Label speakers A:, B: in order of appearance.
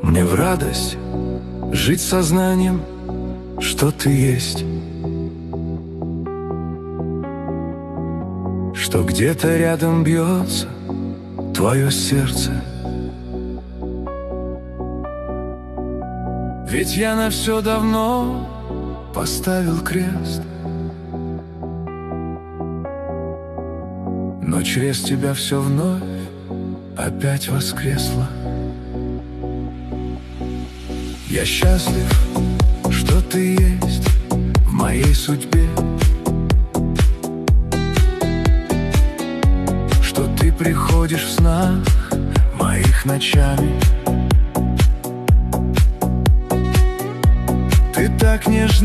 A: Мне в радость жить сознанием, что ты есть, что где-то рядом бьется твое сердце. Ведь я на все давно поставил крест, но через тебя все вновь опять воскресло. Я счастлив, что ты есть в моей судьбе, что ты приходишь в снах моих ночами. Ты так нежна.